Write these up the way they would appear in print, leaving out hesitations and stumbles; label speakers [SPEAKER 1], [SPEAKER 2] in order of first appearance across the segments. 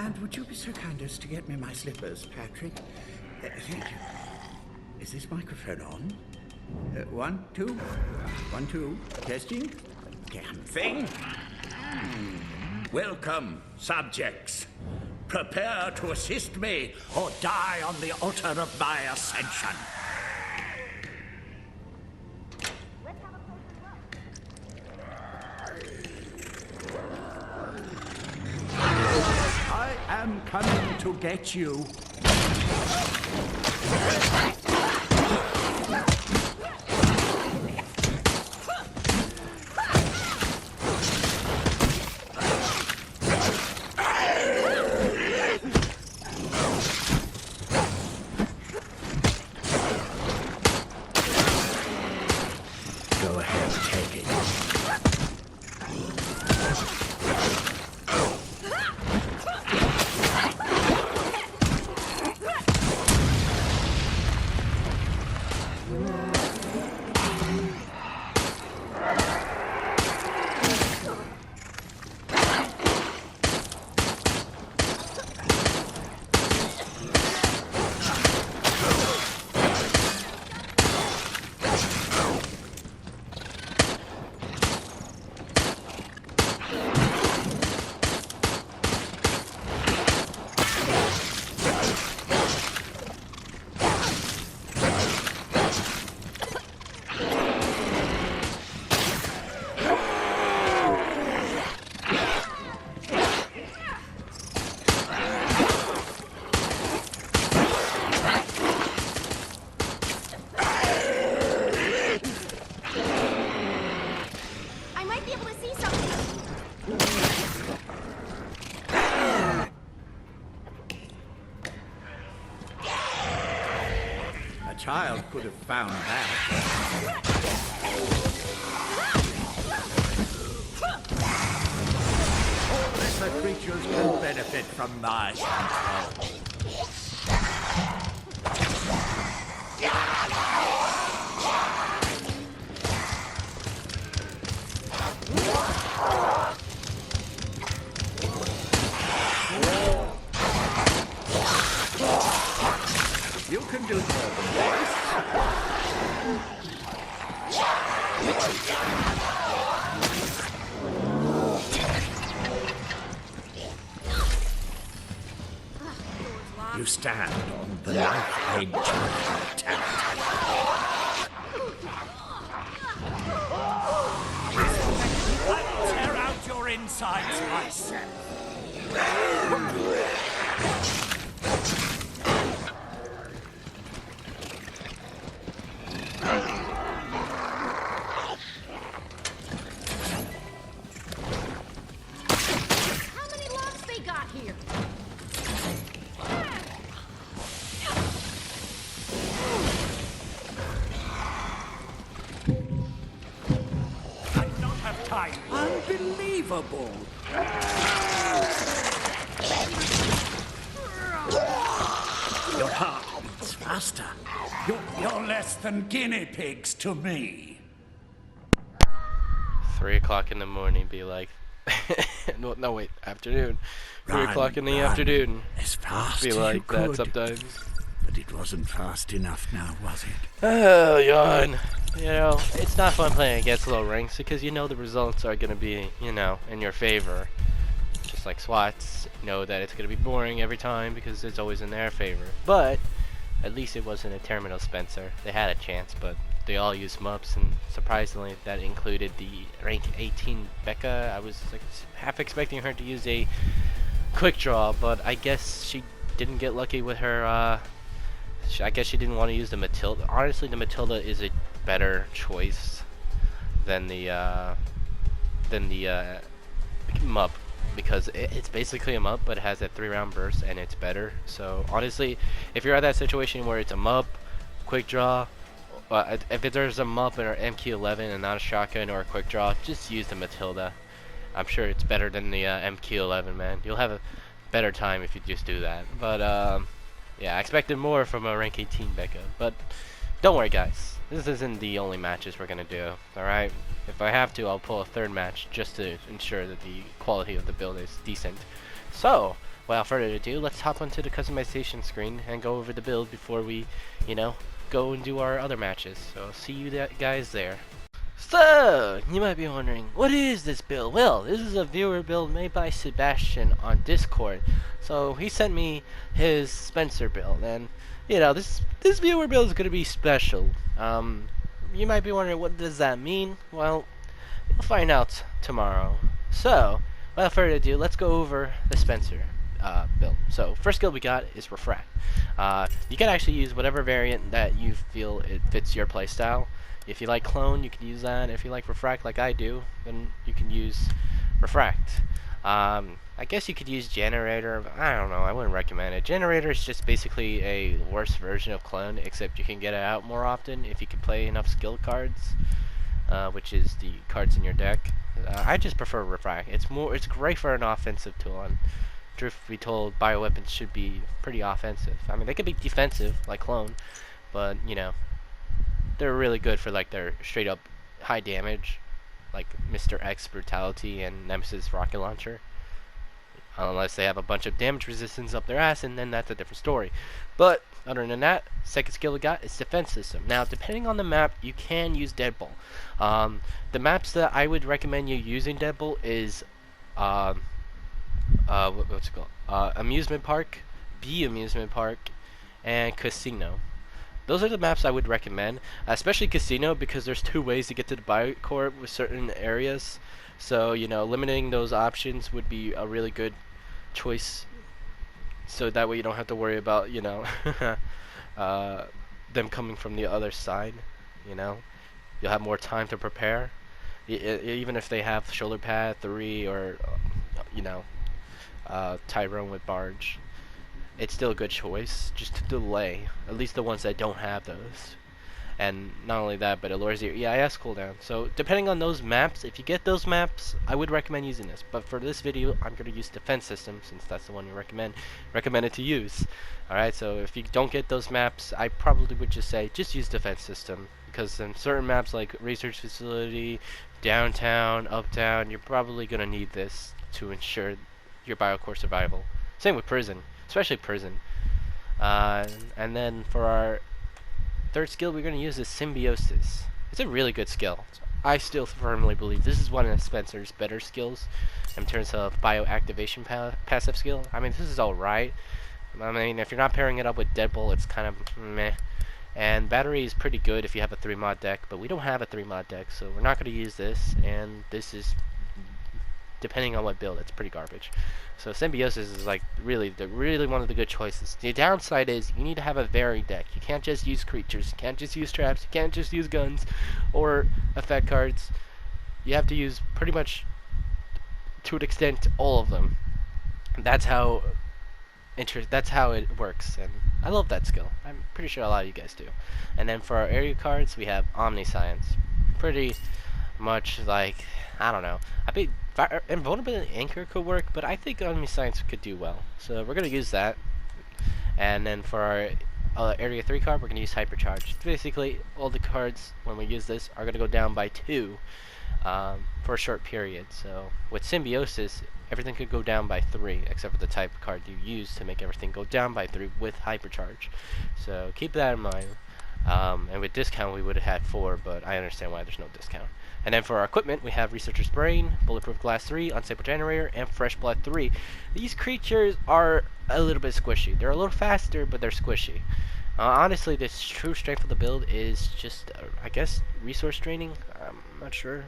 [SPEAKER 1] And would you be so kind as to get me my slippers, Patrick? Thank you. Is this microphone on? 1, 2. 1, 2. Testing. Damn thing. Welcome, subjects. Prepare to assist me or die on the altar of my ascension. I am coming to get you. Go ahead, take it. Child could have found that. All lesser creatures can benefit from my control. You can do more than this. You stand on the knife edge of mortality. I'll tear out your insides myself. Unbelievable! Your heart beats faster. You're less than guinea pigs to me.
[SPEAKER 2] 3 o'clock in the morning, be like... no, wait, afternoon. 3 o'clock in the afternoon.
[SPEAKER 1] As fast
[SPEAKER 2] be
[SPEAKER 1] as
[SPEAKER 2] like
[SPEAKER 1] you could.
[SPEAKER 2] that sometimes.
[SPEAKER 1] But it wasn't fast enough now, was it?
[SPEAKER 2] Oh, yawn. You know, it's not fun playing against low ranks because you know the results are going to be, you know, in your favor. Just like SWATs know that it's going to be boring every time because it's always in their favor. But at least it wasn't a Terminal Spencer. They had a chance, but they all used MUPs, and surprisingly that included the rank 18 Becca. I was like half expecting her to use a quick draw, but I guess she didn't get lucky with her, I guess she didn't want to use the Matilda. Honestly, the Matilda is a better choice than the MUP, because it's basically a MUP, but it has that 3-round burst, and it's better. So honestly, if you're at that situation where it's a MUP, quick draw, if there's a MUP or MQ11 and not a shotgun or a quick draw, just use the Matilda. I'm sure it's better than the MQ11, man. You'll have a better time if you just do that. But yeah, I expected more from a rank 18 Becca, but don't worry, guys. This isn't the only matches we're gonna do. All right. If I have to, I'll pull a third match just to ensure that the quality of the build is decent. So, without further ado, let's hop onto the customization screen and go over the build before we, go and do our other matches. So, see you guys there. So, you might be wondering, what is this build? Well, this is a viewer build made by Sebastian on Discord. So, he sent me his Spencer build, and, this viewer build is going to be special. You might be wondering, what does that mean? Well, you'll find out tomorrow. So, without further ado, let's go over the Spencer build. So, first skill we got is Refract. You can actually use whatever variant that you feel it fits your playstyle. If you like Clone, you can use that. If you like Refract like I do, then you can use Refract. I guess you could use Generator. I don't know. I wouldn't recommend it. Generator is just basically a worse version of Clone, except you can get it out more often if you can play enough skill cards, which is the cards in your deck. I just prefer Refract. It's great for an offensive tool. And truth be told, bioweapons should be pretty offensive. I mean, they could be defensive like Clone, but they're really good for like their straight up high damage, like Mr. X Brutality and Nemesis Rocket Launcher. Unless they have a bunch of damage resistance up their ass, and then that's a different story. But other than that, second skill we got is Defense System. Now, depending on the map, you can use Deadbolt. The maps that I would recommend you using Deadbolt is what's it called? Amusement Park, B Amusement Park, and Casino. Those are the maps I would recommend, especially Casino, because there's two ways to get to the Biocorp with certain areas. So, limiting those options would be a really good choice. So that way you don't have to worry about, them coming from the other side, You'll have more time to prepare. Even if they have Shoulder Pad 3 or, Tyrone with Barge. It's still a good choice, just to delay, at least the ones that don't have those. And not only that, but it lowers your EIS cooldown. So depending on those maps, if you get those maps, I would recommend using this. But for this video, I'm going to use Defense System, since that's the one you recommended to use. Alright, so if you don't get those maps, I probably would just say, just use Defense System. Because in certain maps like Research Facility, Downtown, Uptown, you're probably going to need this to ensure your Biocore survival. Same with Prison. Especially Prison. And then for our third skill, we're going to use is Symbiosis. It's a really good skill. I still firmly believe this is one of Spencer's better skills in terms of bioactivation passive skill. I mean, this is alright. I mean, if you're not pairing it up with Deadbolt, it's kind of meh. And Battery is pretty good if you have a 3-mod deck, but we don't have a 3-mod deck, so we're not going to use this. And this is, depending on what build, it's pretty garbage. So Symbiosis is like really one of the good choices. The downside is you need to have a varied deck. You can't just use creatures, you can't just use traps, you can't just use guns or effect cards. You have to use pretty much, to an extent, all of them. That's how it works, and I love that skill. I'm pretty sure a lot of you guys do. And then for our area cards, we have Omniscience. Pretty much like, I don't know. I think Invulnerability Anchor could work, but I think Omniscience could do well. So we're going to use that. And then for our Area 3 card, we're going to use Hypercharge. Basically, all the cards, when we use this, are going to go down by 2 for a short period. So with Symbiosis, everything could go down by 3, except for the type of card you use to make everything go down by 3 with Hypercharge. So keep that in mind. And with discount, we would have had 4, but I understand why there's no discount. And then for our equipment, we have Researcher's Brain, Bulletproof Glass 3, Unstable Generator, and Fresh Blood 3. These creatures are a little bit squishy. They're a little faster, but they're squishy. Honestly, the true strength of the build is just, I guess, resource draining. I'm not sure.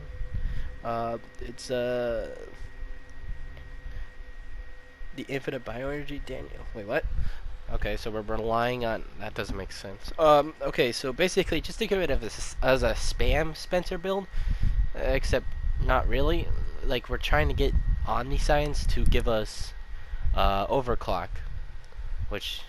[SPEAKER 2] It's the infinite bioenergy. Daniel, wait, what? Okay, so we're relying on... That doesn't make sense. Okay, so basically, just think of it as a spam Spencer build, except not really. Like, we're trying to get Omniscience to give us Overclock, which,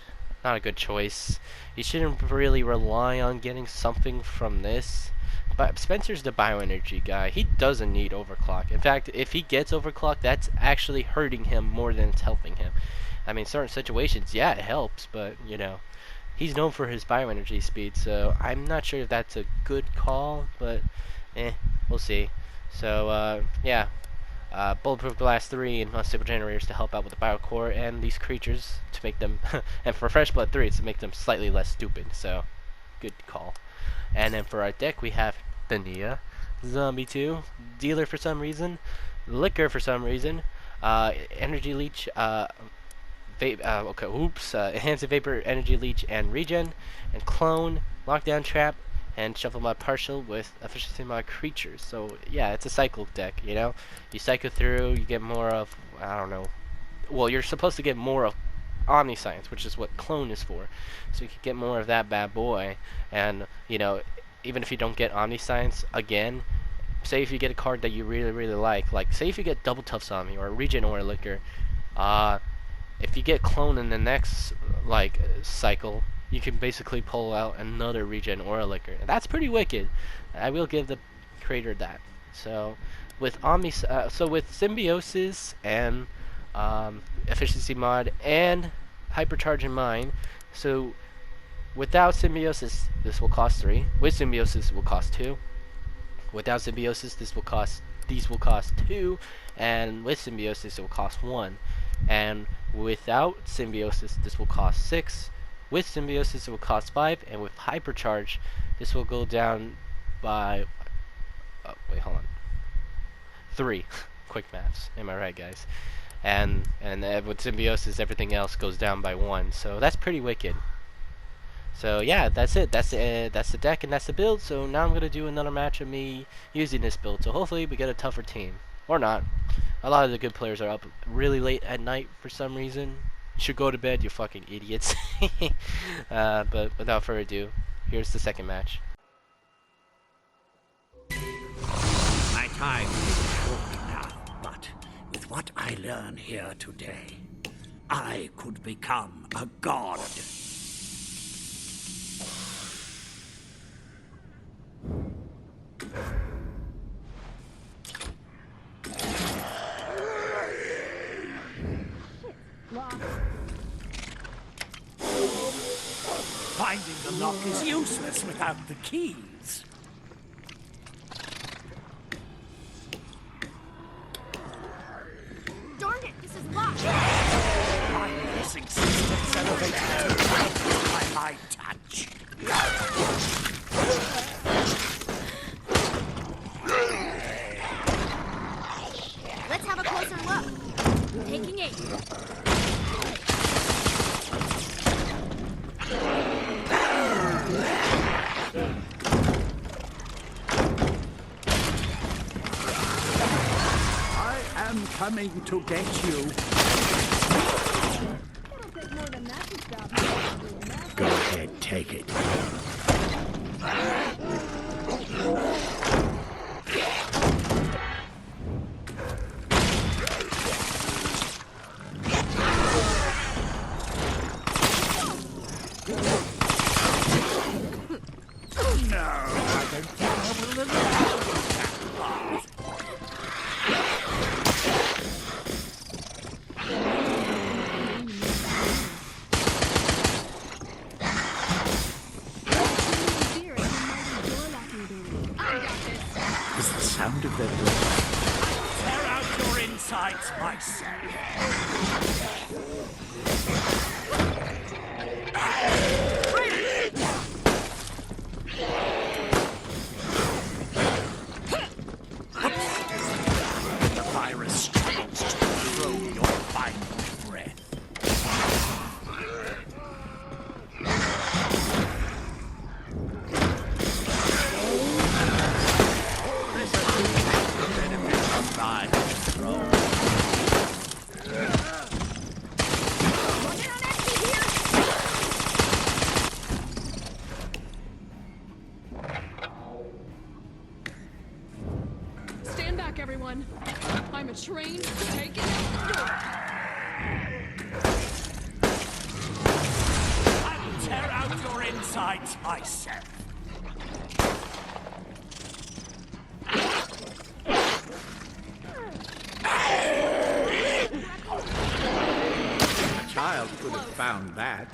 [SPEAKER 2] not a good choice. You shouldn't really rely on getting something from this. But Spencer's the bioenergy guy. He doesn't need Overclock. In fact, if he gets Overclock, that's actually hurting him more than it's helping him. I mean, certain situations, yeah, it helps, but, he's known for his bioenergy speed, so I'm not sure if that's a good call, but we'll see. So yeah, bulletproof glass 3 and unstable generators to help out with the biocore and these creatures to make them, and for fresh blood 3 it's to make them slightly less stupid. So good call. And then for our deck we have Thania, Zombie 2, Dealer for some reason, Liquor for some reason, Energy Leech, Enhanced Vapor, Energy Leech, and Regen, and Clone, Lockdown Trap, and Shuffle Mod Partial with Efficiency Mod Creatures. So yeah, it's a cycle deck, you know? You cycle through, you get more of, I don't know, well, you're supposed to get more of Omniscience, which is what Clone is for. So you can get more of that bad boy, and, you know, even if you don't get Omniscience again, say if you get a card that you really, really like say if you get Double Tough Zombie, or Regen or Liquor, if you get Clone in the next, like, cycle, you can basically pull out another Regen or a Liquor. And that's pretty wicked. I will give the creator that. So, with with Symbiosis and Efficiency Mod and Hypercharge in mind, so without Symbiosis, this will cost 3. With Symbiosis, it will cost 2. Without Symbiosis, these will cost 2, and with Symbiosis, it will cost 1. And without Symbiosis, this will cost 6. With Symbiosis, it will cost 5, and with Hypercharge, this will go down by... wait, hold on. 3. Quick maths. Am I right, guys? And with Symbiosis, everything else goes down by 1. So that's pretty wicked. So yeah, that's it. That's the deck and that's the build. So now I'm gonna do another match of me using this build. So hopefully we get a tougher team, or not. A lot of the good players are up really late at night for some reason. You should go to bed, you fucking idiots. But without further ado, here's the second match.
[SPEAKER 1] My time is short now, but with what I learn here today, I could become a god. Finding the lock is useless without the keys.
[SPEAKER 3] Darn it, this is locked.
[SPEAKER 1] My missing systems elevated by my touch.
[SPEAKER 3] Let's have a closer look. Taking aim.
[SPEAKER 1] I am coming to get you. Go ahead, take it. Sound of their blood. Tear out your insides, myself. The virus struggles to control your final breath.
[SPEAKER 4] Stand back, everyone. I'm a trained, taken.
[SPEAKER 1] I will tear out your insides myself. A child could have found that.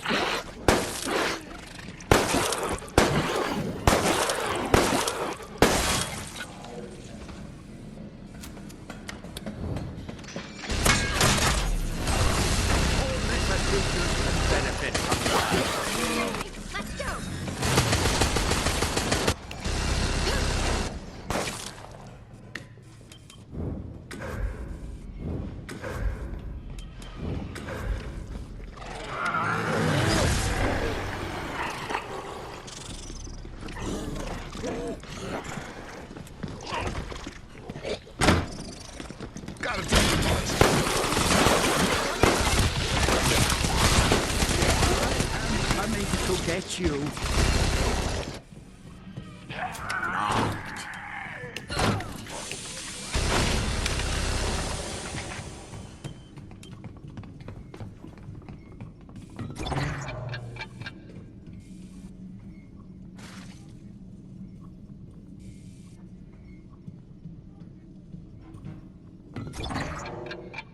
[SPEAKER 1] get you. Locked.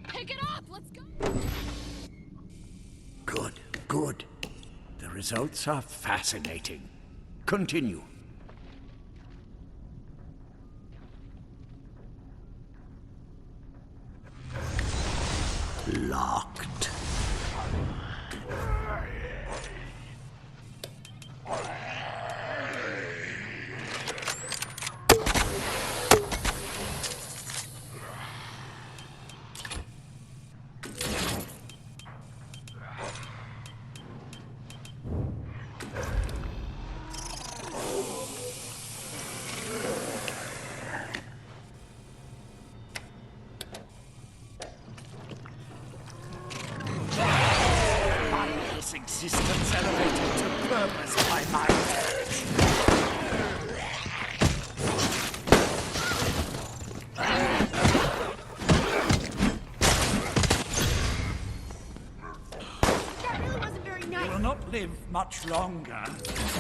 [SPEAKER 4] Pick it up! Let's go!
[SPEAKER 1] Good, good. The results are fascinating. Continue. Locked. Mindless existence elevated to purpose by my urge.
[SPEAKER 3] That really wasn't very
[SPEAKER 1] They
[SPEAKER 3] nice.
[SPEAKER 1] will not live much longer.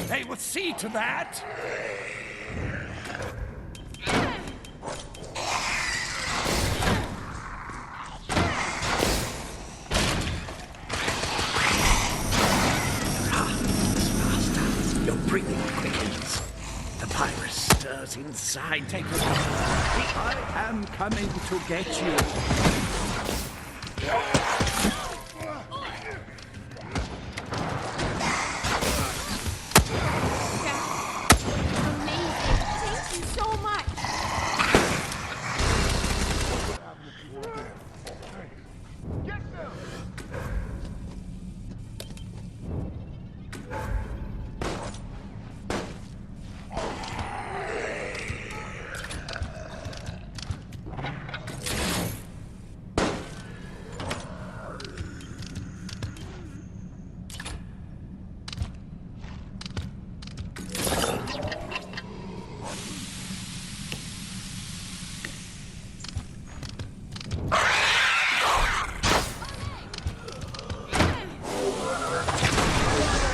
[SPEAKER 1] They will see to that. Your breathing quickens. The virus stirs inside. Take it. I am coming to get you.
[SPEAKER 3] Amazing. Thank you so much.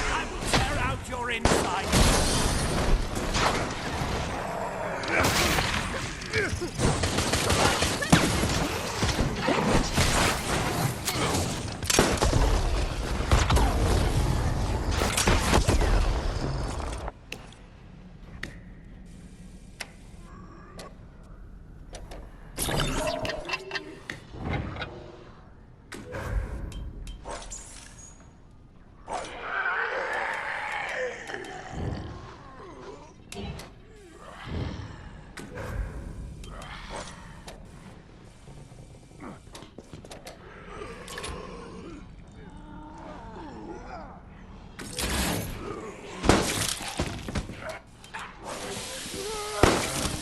[SPEAKER 1] I will tear out your inside.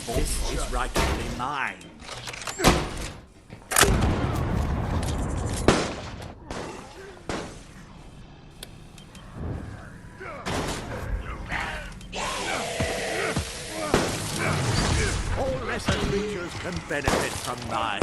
[SPEAKER 1] This is rightfully mine. All lesser creatures can benefit from mine.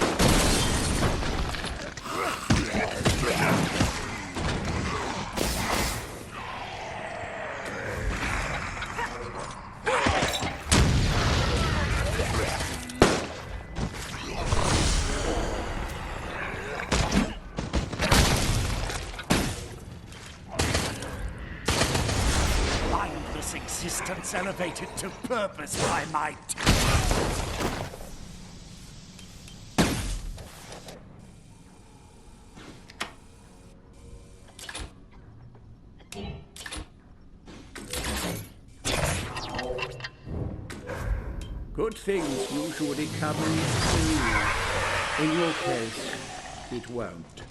[SPEAKER 1] Mindless existence elevated to purpose by might. Good things usually come in two. In your case, it won't.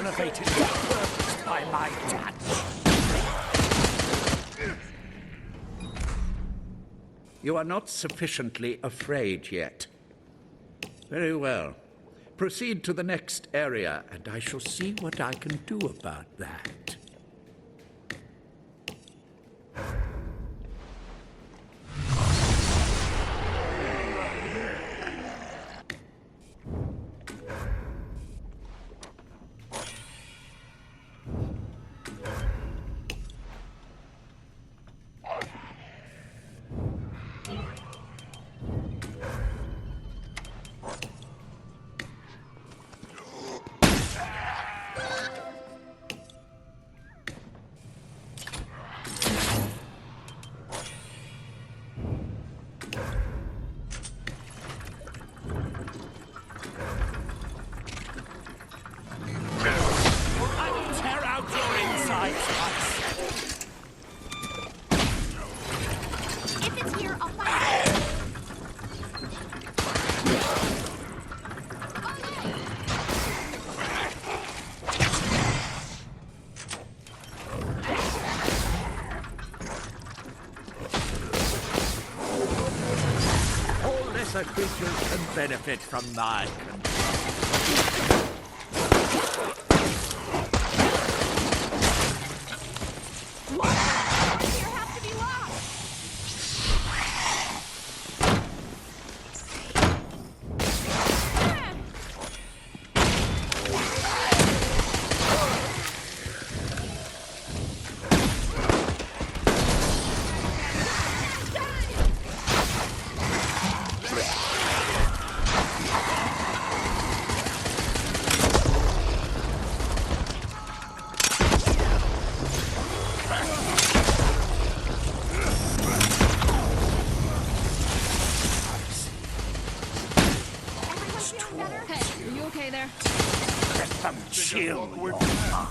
[SPEAKER 1] elevated to purpose by my touch. You are not sufficiently afraid yet. Very well. Proceed to the next area, and I shall see what I can do about that. Creatures can benefit from my control. Chill your heart.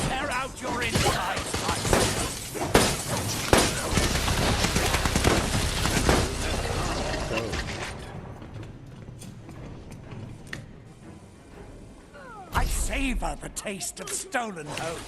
[SPEAKER 1] Tear out your insides, I savor the taste of stolen hope.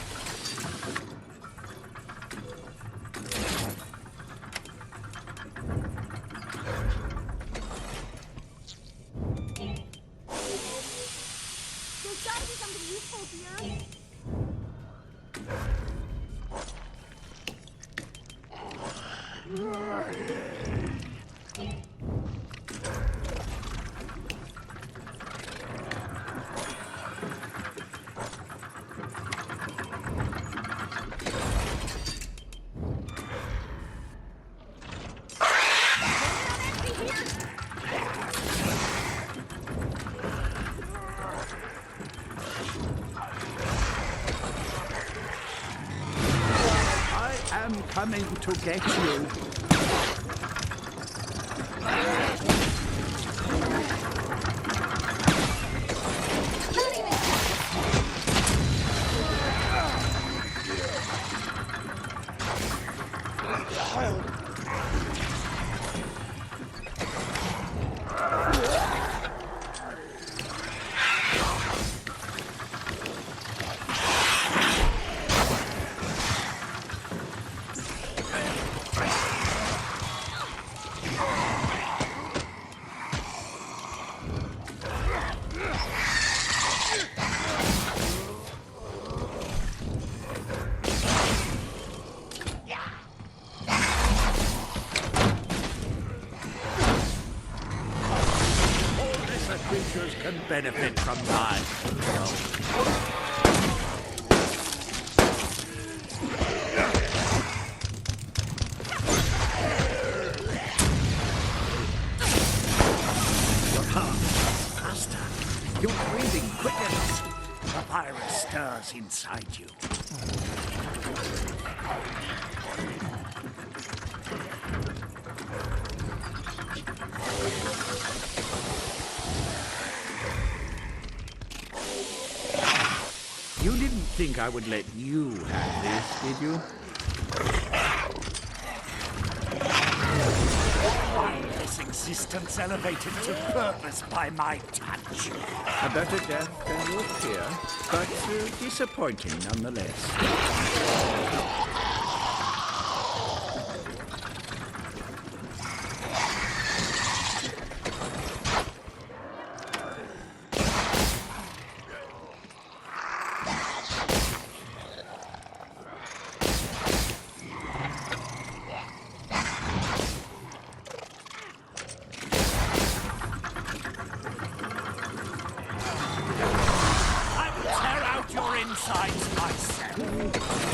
[SPEAKER 1] I'm coming to get you. Creatures can benefit from my control. Your heart beats faster. Your breathing quickens. The virus stirs inside you. You didn't think I would let you have this, did you?
[SPEAKER 5] this existence elevated to purpose by my touch.
[SPEAKER 1] A better death than your fear, but disappointing nonetheless.
[SPEAKER 5] Insides myself.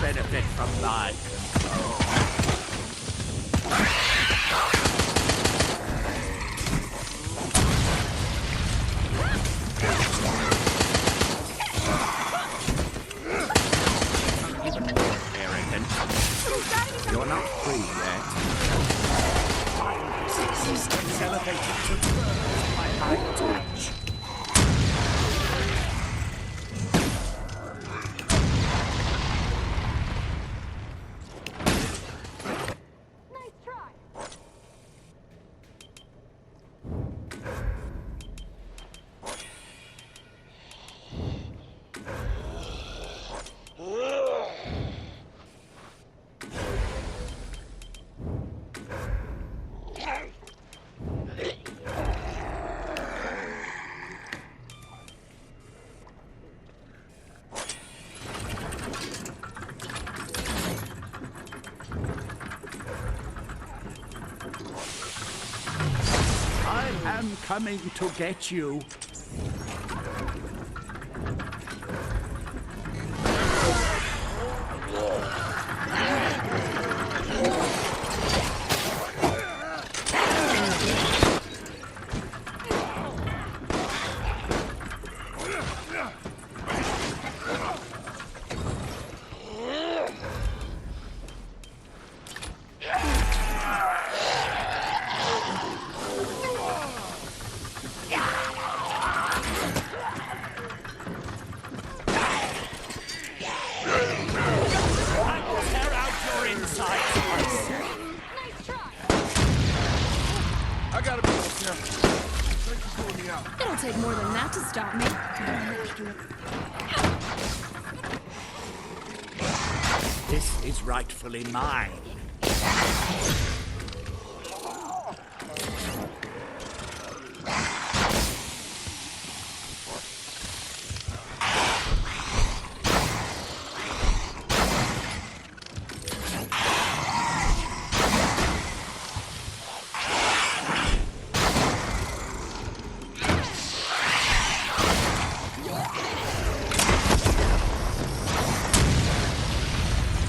[SPEAKER 1] benefit from my arrogant. You're not free yet.
[SPEAKER 5] Existence elevated to birth by my touch.
[SPEAKER 1] I'm coming to get you.
[SPEAKER 4] It'll take more than that to stop me.
[SPEAKER 5] This is rightfully mine.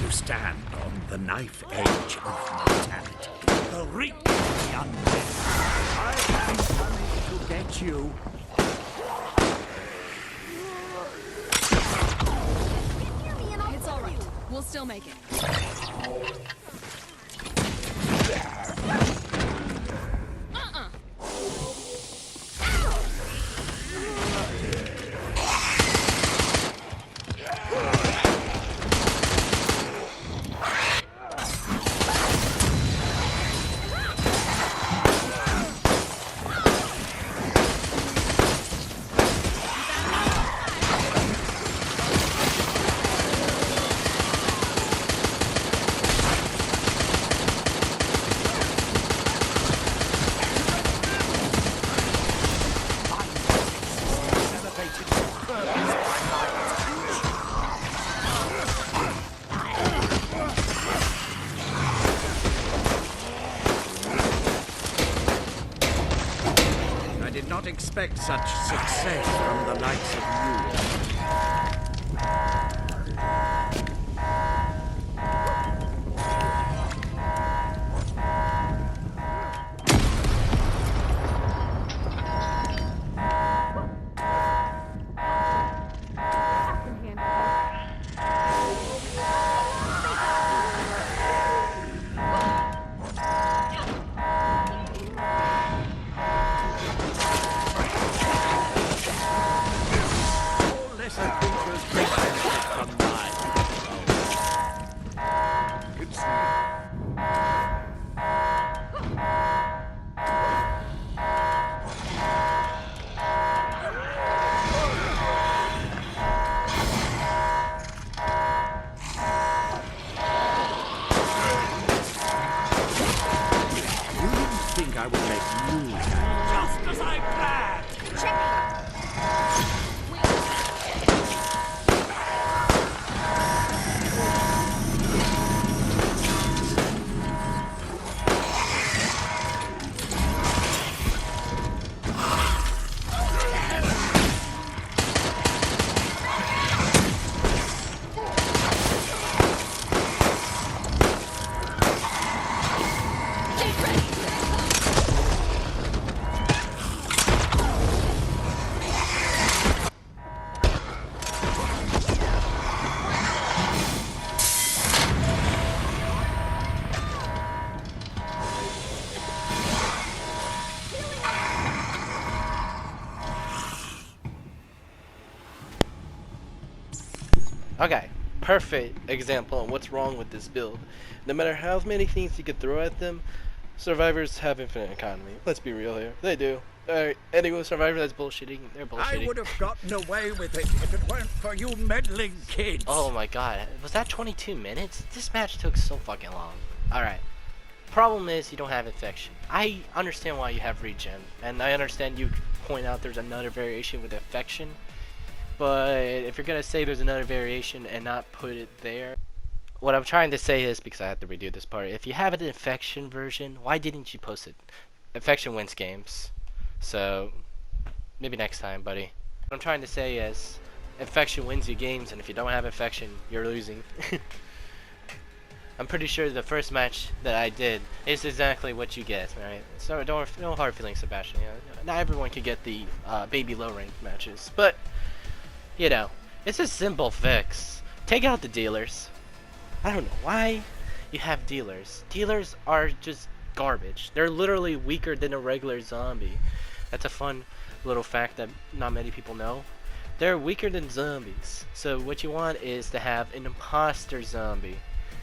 [SPEAKER 1] Stand on the knife edge of mortality.
[SPEAKER 5] The reek of the undead.
[SPEAKER 1] I am coming to get you.
[SPEAKER 4] It's all right. We'll still make it.
[SPEAKER 1] expect such success from the likes of you. All lesser creatures may benefit from my
[SPEAKER 5] It's
[SPEAKER 1] You didn't think I would let you.
[SPEAKER 5] just as I planned.
[SPEAKER 2] Okay, perfect example of what's wrong with this build. No matter how many things you could throw at them, survivors have infinite economy. Let's be real here. They do. Alright, anyway, survivor that's bullshitting. They're bullshitting.
[SPEAKER 1] I would have gotten away with it if it weren't for you meddling kids.
[SPEAKER 2] Oh my god, was that 22 minutes? This match took so fucking long. Alright. Problem is, you don't have infection. I understand why you have regen, and I understand you point out there's another variation with infection. But if you're gonna say there's another variation and not put it there, what I'm trying to say is, because I have to redo this part, if you have an infection version, why didn't you post it? Infection wins games. So, maybe next time, buddy. What I'm trying to say is, infection wins you games, and if you don't have infection, you're losing. I'm pretty sure the first match that I did is exactly what you get, right? So no hard feelings, Sebastian. You know, not everyone can get the baby low rank matches, but you know, it's a simple fix. Take out the dealers. I don't know why you have dealers. Dealers are just garbage. They're literally weaker than a regular zombie. That's a fun little fact that not many people know. They're weaker than zombies. So what you want is to have an imposter zombie.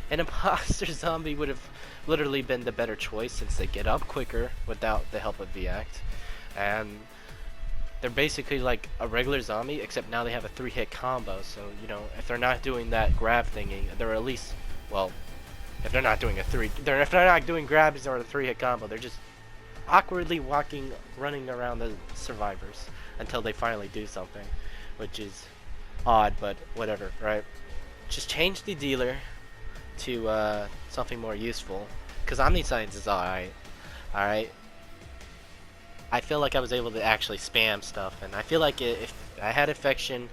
[SPEAKER 2] An imposter zombie would have literally been the better choice since they get up quicker without the help of V-Act. And they're basically like a regular zombie, except now they have a 3-hit combo. So, you know, if they're not doing that grab thingy, they're at least, well, if they're not doing if they're not doing grabs or the 3-hit combo, they're just awkwardly running around the survivors until they finally do something, which is odd, but whatever, right? Just change the dealer to something more useful, because Omniscience is alright. I feel like I was able to actually spam stuff, and I feel like if I had infection,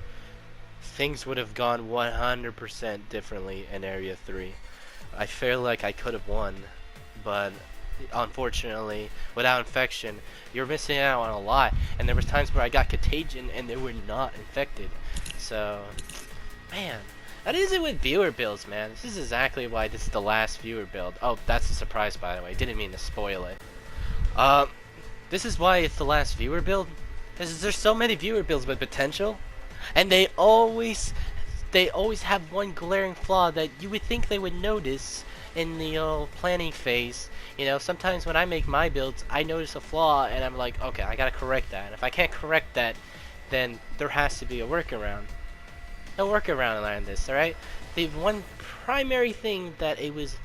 [SPEAKER 2] things would have gone 100% differently in Area 3. I feel like I could have won, but unfortunately, without infection, you're missing out on a lot. And there was times where I got contagion and they were not infected. So, man, that is it with viewer builds, man. This is exactly why this is the last viewer build. Oh, that's a surprise, by the way. Didn't mean to spoil it. This is why it's the last viewer build. There's so many viewer builds with potential, and they always have one glaring flaw that you would think they would notice in the planning phase. You know, sometimes when I make my builds, I notice a flaw, and I'm like, okay, I gotta correct that. And if I can't correct that, then there has to be a workaround. No workaround around this, alright? The one primary thing that it was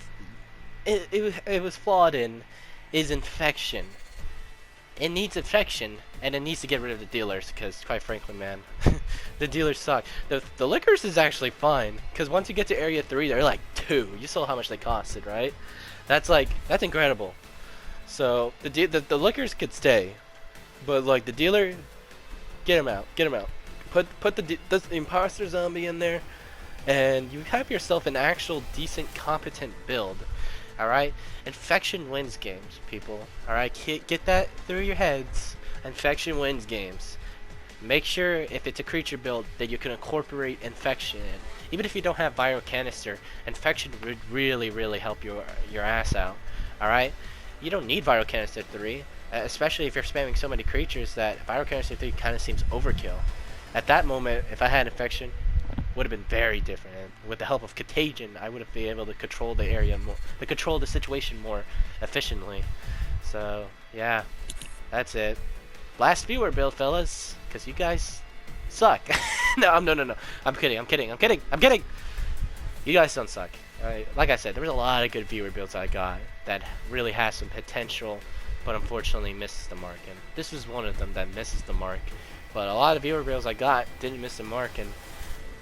[SPEAKER 2] flawed in is infection. It needs infection, and it needs to get rid of the dealers, because quite frankly, man, the dealers suck. The liquors is actually fine, because once you get to Area 3, they're like 2. You saw how much they costed, right? That's incredible. So the liquors could stay, But like the dealer, get him out. Get him out. Put the imposter zombie in there, and you have yourself an actual decent, competent build. All right. Infection wins games, people. All right. Get that through your heads. Infection wins games. Make sure if it's a creature build that you can incorporate infection in. Even if you don't have viral canister, infection would really help your ass out. All right. You don't need viral canister 3. Especially if you're spamming so many creatures that viral canister 3 kind of seems overkill. At that moment, if I had infection, would have been very different. And with the help of contagion, I would have been able to control the area more, to control the situation more efficiently. So yeah, that's it. Last viewer build, fellas, because you guys suck. No. I'm kidding. You guys don't suck. Alright, like I said, there was a lot of good viewer builds I got that really has some potential, but unfortunately misses the mark. And this was one of them that misses the mark. But a lot of viewer builds I got didn't miss the mark and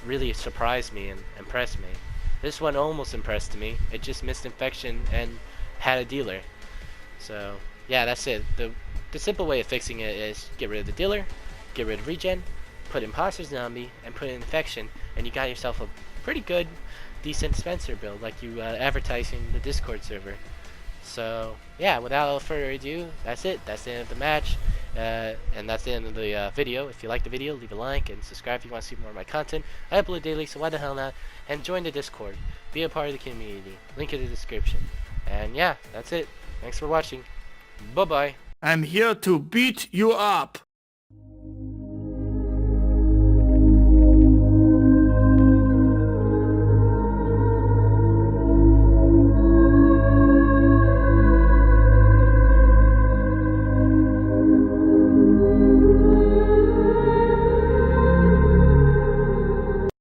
[SPEAKER 2] really surprised me and impressed me. This one almost impressed me. It just missed infection and had a dealer. So yeah, that's it. The simple way of fixing it is get rid of the dealer, get rid of regen, put imposter zombie, and put in infection, and you got yourself a pretty good, decent Spencer build like you advertising the Discord server. So yeah, without further ado, that's it. That's the end of the match, and that's the end of the video. If you like the video, leave a like and subscribe if you want to see more of my content. I upload daily, so why the hell not? And join the Discord. Be a part of the community. Link in the description. And yeah, that's it. Thanks for watching. Bye bye.
[SPEAKER 5] I'm here to beat you up.